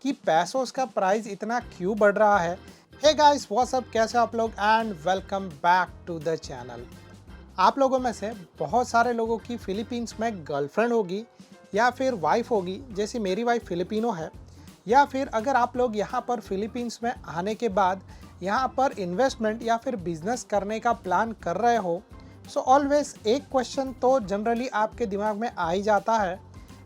कि पैसों का प्राइस इतना क्यों बढ़ रहा है। हे गाइस, व्हाट्स अप, कैसे आप लोग and welcome back to the channel. आप लोगों में से बहुत सारे लोगों की फिलीपींस में गर्लफ्रेंड होगी या फिर वाइफ होगी, जैसी मेरी वाइफ फिलिपिनो है। या फिर अगर आप लोग यहाँ पर फिलीपींस में आने के बाद यहाँ पर इन्वेस्टमेंट या फिर बिजनेस करने का प्लान कर रहे हो, सो ऑलवेज एक क्वेश्चन तो जनरली आपके दिमाग में आ ही जाता है,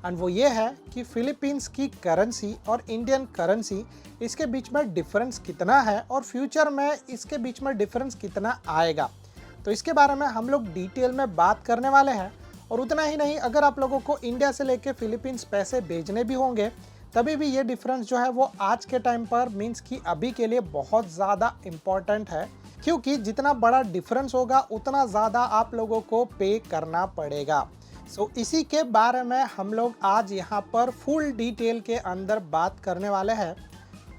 एंड वो ये है कि फिलीपींस की करेंसी और इंडियन करेंसी, इसके बीच में डिफरेंस कितना है और फ्यूचर में इसके बीच में डिफरेंस कितना आएगा। तो इसके बारे में हम लोग डिटेल में बात करने वाले हैं। और उतना ही नहीं, अगर आप लोगों को इंडिया से लेके फिलीपींस पैसे भेजने भी होंगे तभी भी ये डिफरेंस जो है वो आज के टाइम पर मीन्स कि अभी के लिए बहुत ज़्यादा इम्पॉर्टेंट है, क्योंकि जितना बड़ा डिफरेंस होगा उतना ज़्यादा आप लोगों को पे करना पड़ेगा। सो इसी के बारे में हम लोग आज यहाँ पर फुल डिटेल के अंदर बात करने वाले हैं।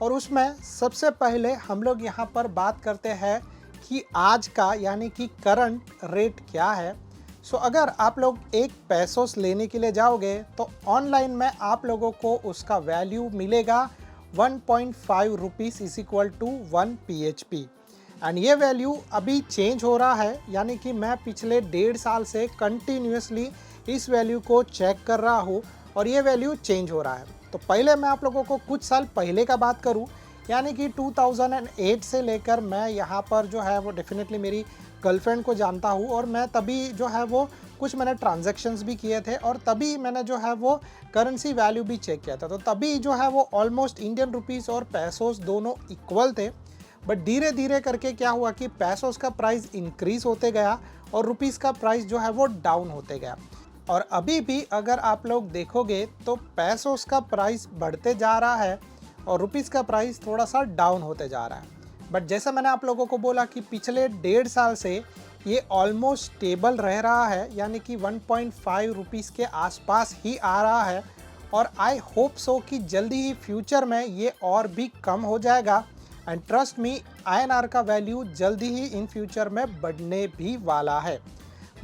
और उसमें सबसे पहले हम लोग यहाँ पर बात करते हैं कि आज का यानी कि करंट रेट क्या है। सो अगर आप लोग एक पेसोस लेने के लिए जाओगे तो ऑनलाइन में आप लोगों को उसका वैल्यू मिलेगा 1.5 rupees is equal to 1 PHP। And ये वैल्यू अभी चेंज हो रहा है, यानी कि मैं पिछले 1.5 साल से कंटिन्यूसली इस वैल्यू को चेक कर रहा हूँ और ये वैल्यू चेंज हो रहा है। तो पहले मैं आप लोगों को कुछ साल पहले का बात करूँ, यानी कि 2008 से लेकर मैं यहाँ पर जो है वो डेफिनेटली मेरी गर्लफ्रेंड को जानता हूँ और मैं तभी जो है वो कुछ मैंने ट्रांजैक्शंस भी किए थे और तभी मैंने जो है वो करेंसी वैल्यू भी चेक किया था। तो तभी जो है वो ऑलमोस्ट इंडियन रुपीस और पैसोस दोनों इक्वल थे। बट धीरे धीरे करके क्या हुआ कि पैसोस का प्राइस इंक्रीज होते गया और रुपीस का प्राइस जो है वो डाउन होते गया। और अभी भी अगर आप लोग देखोगे तो पैसोस का प्राइस बढ़ते जा रहा है और रुपीस का प्राइस थोड़ा सा डाउन होते जा रहा है। बट जैसा मैंने आप लोगों को बोला कि पिछले 1.5 साल से ये ऑलमोस्ट स्टेबल रह रहा है, यानी कि 1.5 रुपीज़ के आसपास ही आ रहा है। और आई होप सो कि जल्दी ही फ्यूचर में ये और भी कम हो जाएगा। एंड ट्रस्ट मी, INR का वैल्यू जल्दी ही इन फ्यूचर में बढ़ने भी वाला है।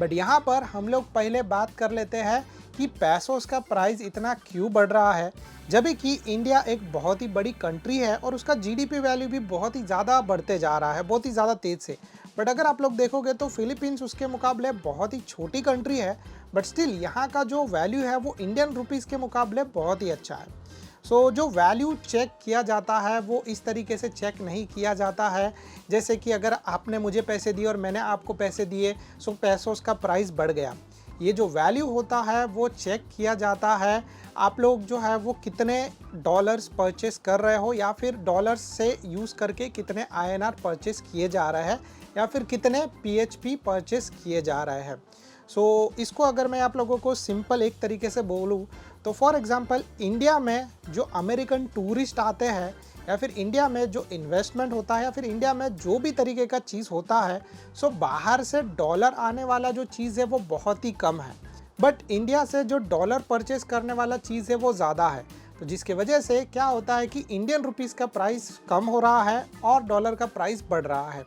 बट यहाँ पर हम लोग पहले बात कर लेते हैं कि पैसों का प्राइस इतना क्यों बढ़ रहा है, जब कि इंडिया एक बहुत ही बड़ी कंट्री है और उसका GDP वैल्यू भी बहुत ही ज़्यादा बढ़ते जा रहा है, बहुत ही ज़्यादा तेज़ से। बट अगर आप लोग देखोगे तो फिलीपींस उसके मुकाबले बहुत ही छोटी कंट्री है, बट स्टिल यहाँ का जो वैल्यू है वो इंडियन रुपीज़ के मुकाबले बहुत ही अच्छा है। सो जो वैल्यू चेक किया जाता है वो इस तरीके से चेक नहीं किया जाता है जैसे कि अगर आपने मुझे पैसे दिए और मैंने आपको पैसे दिए, सो पैसों का प्राइस बढ़ गया। ये जो वैल्यू होता है वो चेक किया जाता है आप लोग जो है वो कितने डॉलर्स परचेस कर रहे हो, या फिर डॉलर्स से यूज़ करके कितने INR परचेस किए जा रहे हैं, या फिर कितने PHP परचेस किए जा रहे हैं। सो इसको अगर मैं आप लोगों को सिंपल एक तरीके से बोलूँ तो फॉर एग्ज़ाम्पल इंडिया में जो अमेरिकन टूरिस्ट आते हैं, या फिर इंडिया में जो इन्वेस्टमेंट होता है, या फिर इंडिया में जो भी तरीके का चीज़ होता है, सो बाहर से डॉलर आने वाला जो चीज़ है वो बहुत ही कम है। बट इंडिया से जो डॉलर परचेस करने वाला चीज़ है वो ज़्यादा है। तो जिसकी वजह से क्या होता है कि इंडियन रुपीज़ का प्राइस कम हो रहा है और डॉलर का प्राइस बढ़ रहा है।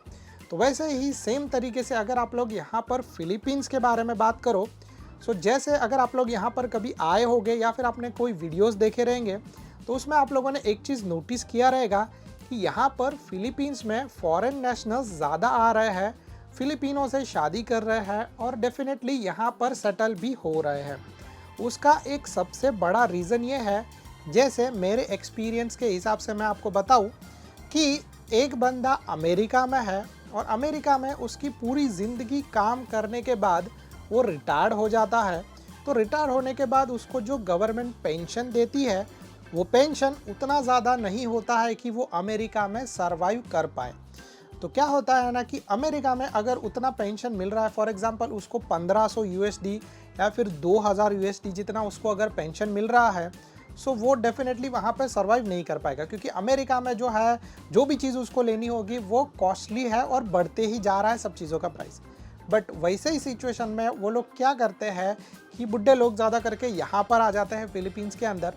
तो वैसे ही सेम तरीके से अगर आप लोग यहाँ पर फिलीपींस के बारे में बात करो, सो जैसे अगर आप लोग यहाँ पर कभी आए होंगे या फिर आपने कोई वीडियोस देखे रहेंगे तो उसमें आप लोगों ने एक चीज़ नोटिस किया रहेगा कि यहाँ पर फिलीपींस में फॉरेन नेशनल्स ज़्यादा आ रहे हैं, फिलिपिनो से शादी कर रहे हैं और डेफिनेटली यहाँ पर सेटल भी हो रहे हैं। उसका एक सबसे बड़ा रीज़न ये है, जैसे मेरे एक्सपीरियंस के हिसाब से मैं आपको बताऊँ कि एक बंदा अमेरिका में है और अमेरिका में उसकी पूरी ज़िंदगी काम करने के बाद वो रिटायर्ड हो जाता है। तो रिटायर होने के बाद उसको जो गवर्नमेंट पेंशन देती है वो पेंशन उतना ज़्यादा नहीं होता है कि वो अमेरिका में सरवाइव कर पाए। तो क्या होता है ना कि अमेरिका में अगर उतना पेंशन मिल रहा है, फॉर एग्जांपल उसको 1500 USD या फिर 2000 USD जितना उसको अगर पेंशन मिल रहा है, सो वो डेफिनेटली वहाँ पे सर्वाइव नहीं कर पाएगा, क्योंकि अमेरिका में जो है जो भी चीज़ उसको लेनी होगी वो कॉस्टली है और बढ़ते ही जा रहा है सब चीज़ों का प्राइस। बट वैसे ही सिचुएशन में वो लोग क्या करते हैं कि बुढ़े लोग ज़्यादा करके यहाँ पर आ जाते हैं फिलीपींस के अंदर,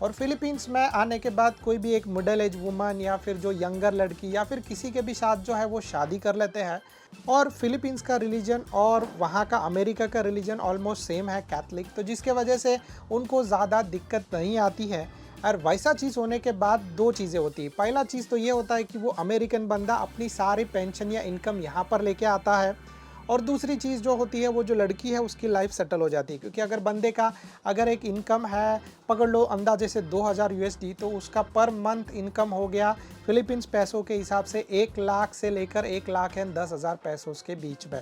और फिलीपींस में आने के बाद कोई भी एक मिडिल एज वुमन या फिर जो यंगर लड़की या फिर किसी के भी साथ जो है वो शादी कर लेते हैं। और फिलीपींस का रिलीजन और वहाँ का अमेरिका का रिलीजन ऑलमोस्ट सेम है, कैथलिक, तो जिसके वजह से उनको ज़्यादा दिक्कत नहीं आती है। और वैसा चीज़ होने के बाद दो चीज़ें होती है। पहला चीज़ तो ये होता है कि वो अमेरिकन बंदा अपनी सारी पेंशन या इनकम यहाँ पर लेके आता है, और दूसरी चीज़ जो होती है वो जो लड़की है उसकी लाइफ सेटल हो जाती है। क्योंकि अगर बंदे का अगर एक इनकम है, पकड़ लो अंदाजे से 2000 यूएसडी, तो उसका पर मंथ इनकम हो गया फिलीपींस पैसों के हिसाब से 1 लाख से लेकर 1,10,000 पैसों के बीच में।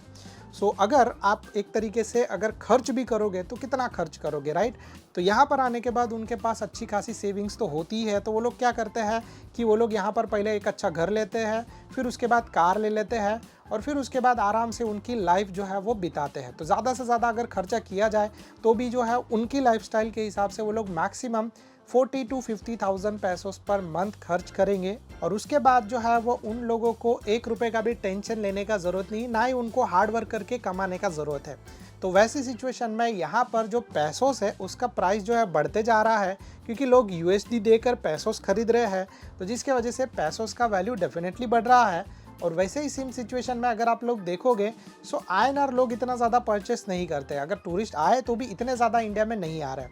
सो अगर आप एक तरीके से अगर खर्च भी करोगे तो कितना खर्च करोगे, राइट। तो यहाँ पर आने के बाद उनके पास अच्छी खासी सेविंग्स तो होती है, तो वो लोग क्या करते हैं कि वो लोग यहाँ पर पहले एक अच्छा घर लेते हैं, फिर उसके बाद कार ले लेते हैं, और फिर उसके बाद आराम से उनकी लाइफ जो है वो बिताते हैं। तो ज़्यादा से ज़्यादा अगर खर्चा किया जाए तो भी जो है उनकी लाइफस्टाइल के हिसाब से वो लोग मैक्सिमम 40 to 50,000 पैसोस पर मंथ खर्च करेंगे। और उसके बाद जो है वो उन लोगों को 1 रुपये का भी टेंशन लेने का ज़रूरत नहीं, ना ही उनको हार्ड वर्क करके कमाने का ज़रूरत है। तो वैसी सिचुएशन में यहाँ पर जो पैसोस है उसका प्राइस जो है बढ़ते जा रहा है, क्योंकि लोग यूएसडी देकर पैसोस खरीद रहे हैं, तो जिसके वजह से पैसोस का वैल्यू डेफिनेटली बढ़ रहा है। और वैसे ही सेम सिचुएशन में अगर आप लोग देखोगे सो आईएनआर लोग इतना ज़्यादा परचेस नहीं करते। अगर टूरिस्ट आए तो भी इतने ज़्यादा इंडिया में नहीं आ रहे।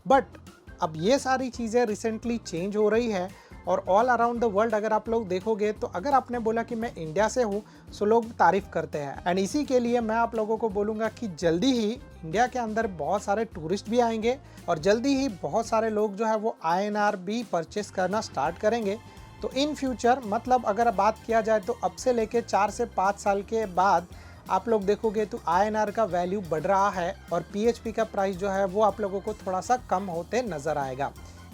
बट अब ये सारी चीज़ें रिसेंटली चेंज हो रही है, और ऑल अराउंड द वर्ल्ड अगर आप लोग देखोगे तो अगर आपने बोला कि मैं इंडिया से हूँ सो लोग तारीफ़ करते हैं। एंड इसी के लिए मैं आप लोगों को बोलूँगा कि जल्दी ही इंडिया के अंदर बहुत सारे टूरिस्ट भी आएंगे, और जल्दी ही बहुत सारे लोग जो है वो आईएनआर भी परचेस करना स्टार्ट करेंगे। तो इन फ्यूचर मतलब अगर बात किया जाए तो अब से लेके 4 से 5 साल के बाद आप लोग देखोगे तो आईएनआर का वैल्यू बढ़ रहा है, और पीएचपी का प्राइस जो है वो आप लोगों को थोड़ा सा कम होते नज़र आएगा।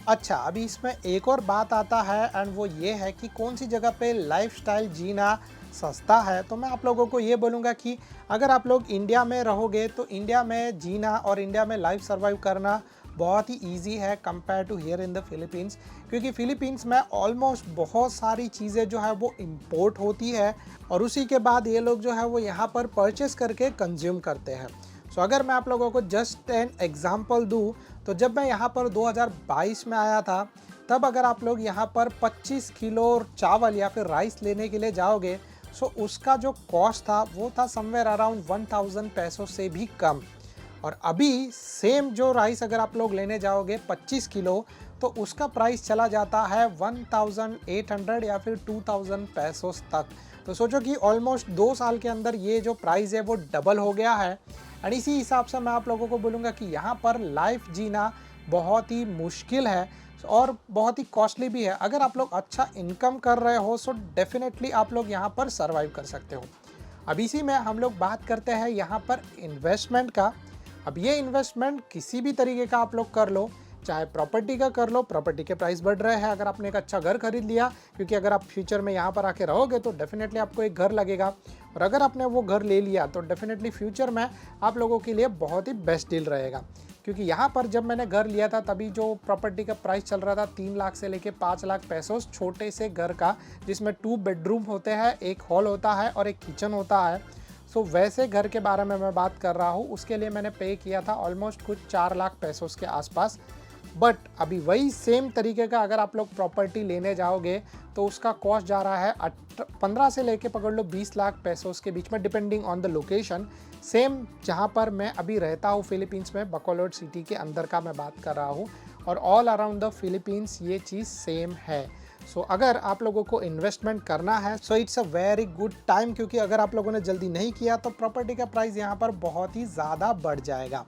अच्छा, अभी इसमें एक और बात आता है, एंड वो ये है कि कौन सी जगह पे लाइफस्टाइल जीना सस्ता है। तो मैं आप लोगों को ये बोलूँगा कि अगर आप लोग इंडिया में रहोगे तो इंडिया में जीना और इंडिया में लाइफ सर्वाइव करना बहुत ही इजी है compare to here in the Philippines. क्योंकि फिलीपींस में ऑलमोस्ट बहुत सारी चीज़ें जो है वो इम्पोर्ट होती है, और उसी के बाद ये लोग जो है वो यहाँ पर परचेस करके कंज्यूम करते हैं। सो अगर मैं आप लोगों को जस्ट एन एग्जांपल दूँ, तो जब मैं यहाँ पर 2022 में आया था, तब अगर आप लोग यहाँ पर 25 किलो चावल या फिर राइस लेने के लिए जाओगे सो उसका जो कॉस्ट था वो था समवेयर अराउंड 1000 पैसों से भी कम। और अभी सेम जो राइस अगर आप लोग लेने जाओगे 25 किलो, तो उसका प्राइस चला जाता है 1800 या फिर 2000 पैसोस तक। तो सोचो कि ऑलमोस्ट 2 साल के अंदर ये जो प्राइस है वो डबल हो गया है। और इसी हिसाब से मैं आप लोगों को बोलूँगा कि यहाँ पर लाइफ जीना बहुत ही मुश्किल है और बहुत ही कॉस्टली भी है। अगर आप लोग अच्छा इनकम कर रहे हो सो डेफिनेटली आप लोग यहाँ पर सर्वाइव कर सकते हो। अब इसी में हम लोग बात करते हैं यहाँ पर इन्वेस्टमेंट का। अब ये इन्वेस्टमेंट किसी भी तरीके का आप लोग कर लो, चाहे प्रॉपर्टी का कर लो, प्रॉपर्टी के प्राइस बढ़ रहे हैं। अगर आपने एक अच्छा घर खरीद लिया, क्योंकि अगर आप फ्यूचर में यहाँ पर आके रहोगे तो डेफिनेटली आपको एक घर लगेगा, और अगर आपने वो घर ले लिया तो डेफिनेटली फ्यूचर में आप लोगों के लिए बहुत ही बेस्ट डील रहेगा। क्योंकि यहाँ पर जब मैंने घर लिया था तभी जो प्रॉपर्टी का प्राइस चल रहा था 3 लाख से लेके 5 लाख पैसों छोटे से घर का, जिसमें 2 बेडरूम होते हैं, एक हॉल होता है और एक किचन होता है। सो वैसे घर के बारे में मैं बात कर रहा हूँ। उसके लिए मैंने पे किया था ऑलमोस्ट कुछ 4 लाख पैसों के आसपास। बट अभी वही सेम तरीके का अगर आप लोग प्रॉपर्टी लेने जाओगे तो उसका कॉस्ट जा रहा है 15 से लेके पकड़ लो 20 लाख पैसों के बीच में, depending on the location. Same जहाँ पर मैं अभी रहता हूँ फिलीपींस में, बकोलोड सिटी के अंदर का मैं बात कर रहा हूँ, और ऑल अराउंड द फिलीपींस ये चीज़ सेम है। सो अगर आप लोगों को इन्वेस्टमेंट करना है so it's a very good time, क्योंकि अगर आप लोगों ने जल्दी नहीं किया तो प्रॉपर्टी का प्राइस यहाँ पर बहुत ही ज़्यादा बढ़ जाएगा।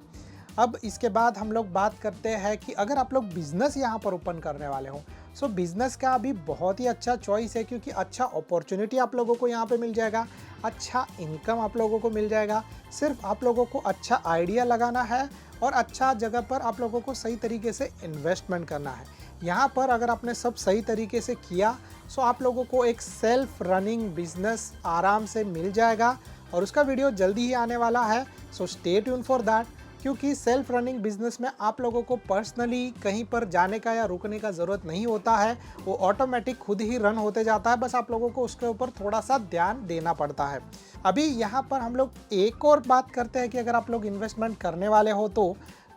अब इसके बाद हम लोग बात करते हैं कि अगर आप लोग बिज़नेस यहाँ पर ओपन करने वाले हो सो बिज़नेस का भी बहुत ही अच्छा चॉइस है, क्योंकि अच्छा अपॉर्चुनिटी आप लोगों को यहाँ पे मिल जाएगा, अच्छा इनकम आप लोगों को मिल जाएगा। सिर्फ आप लोगों को अच्छा आइडिया लगाना है और अच्छा जगह पर आप लोगों को सही तरीके से इन्वेस्टमेंट करना है। यहाँ पर अगर आपने सब सही तरीके से किया सो आप लोगों को एक सेल्फ रनिंग बिजनेस आराम से मिल जाएगा, और उसका वीडियो जल्दी ही आने वाला है। So stay tune for that, क्योंकि सेल्फ रनिंग बिजनेस में आप लोगों को पर्सनली कहीं पर जाने का या रुकने का ज़रूरत नहीं होता है, वो ऑटोमेटिक खुद ही रन होते जाता है, बस आप लोगों को उसके ऊपर थोड़ा सा ध्यान देना पड़ता है। अभी यहाँ पर हम लोग एक और बात करते हैं कि अगर आप लोग इन्वेस्टमेंट करने वाले हो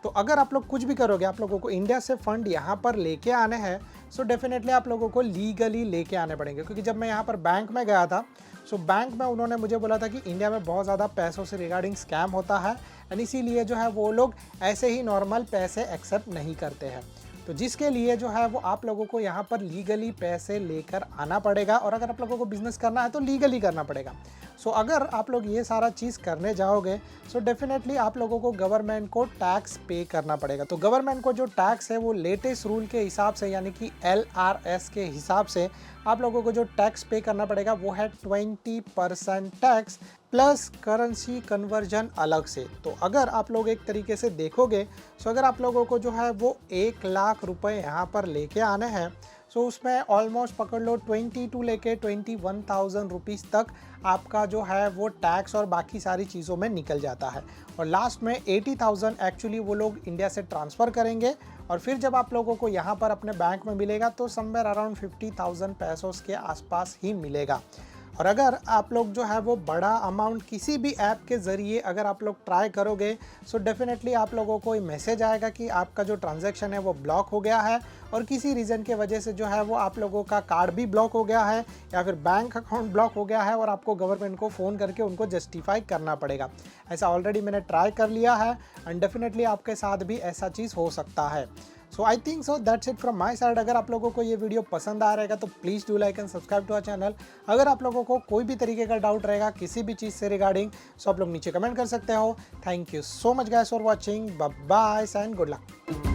तो अगर आप लोग कुछ भी करोगे, आप लोगों को इंडिया से फंड यहाँ पर लेके आने हैं सो डेफिनेटली आप लोगों को लीगली लेके आने पड़ेंगे। क्योंकि जब मैं यहाँ पर बैंक में गया था सो बैंक में उन्होंने मुझे बोला था कि इंडिया में बहुत ज़्यादा पैसों से रिगार्डिंग स्कैम होता है, एंड इसीलिए जो है वो लोग ऐसे ही नॉर्मल पैसे एक्सेप्ट नहीं करते हैं। तो जिसके लिए जो है वो आप लोगों को यहाँ पर लीगली पैसे लेकर आना पड़ेगा, और अगर आप लोगों को बिजनेस करना है तो लीगली करना पड़ेगा। सो अगर आप लोग ये सारा चीज़ करने जाओगे सो डेफिनेटली आप लोगों को गवर्नमेंट को टैक्स पे करना पड़ेगा। तो गवर्नमेंट को जो टैक्स है वो लेटेस्ट रूल के हिसाब से यानी कि LRS के हिसाब से आप लोगों को जो टैक्स पे करना पड़ेगा वो है 20% टैक्स प्लस करेंसी कन्वर्जन अलग से। तो अगर आप लोग एक तरीके से देखोगे सो अगर आप लोगों को जो है वो 1 लाख रुपए यहाँ पर लेके आने हैं सो उसमें ऑलमोस्ट पकड़ लो 22 लेके 21,000 रुपीज़ तक आपका जो है वो टैक्स और बाकी सारी चीज़ों में निकल जाता है। और लास्ट में 80,000 एक्चुअली वो लोग इंडिया से ट्रांसफ़र करेंगे, और फिर जब आप लोगों को यहाँ पर अपने बैंक में मिलेगा तो समवेयर अराउंड 50,000 पैसों के आसपास ही मिलेगा। और अगर आप लोग जो है वो बड़ा अमाउंट किसी भी ऐप के ज़रिए अगर आप लोग ट्राई करोगे सो डेफिनेटली आप लोगों को ये मैसेज आएगा कि आपका जो ट्रांजैक्शन है वो ब्लॉक हो गया है, और किसी रीज़न के वजह से जो है वो आप लोगों का कार्ड भी ब्लॉक हो गया है या फिर बैंक अकाउंट ब्लॉक हो गया है, और आपको गवर्नमेंट को फ़ोन करके उनको जस्टिफाई करना पड़ेगा। ऐसा ऑलरेडी मैंने ट्राई कर लिया है एंड डेफिनेटली आपके साथ भी ऐसा चीज़ हो सकता है। So I think so that's it from my side. अगर आप लोगों को ये वीडियो पसंद आ रहेगा तो please do like and subscribe to our channel. अगर आप लोगों को कोई भी तरीके का डाउट रहेगा किसी भी चीज़ से रिगार्डिंग सो आप लोग नीचे कमेंट कर सकते हो। Thank you so much guys for watching, bye bye and good luck.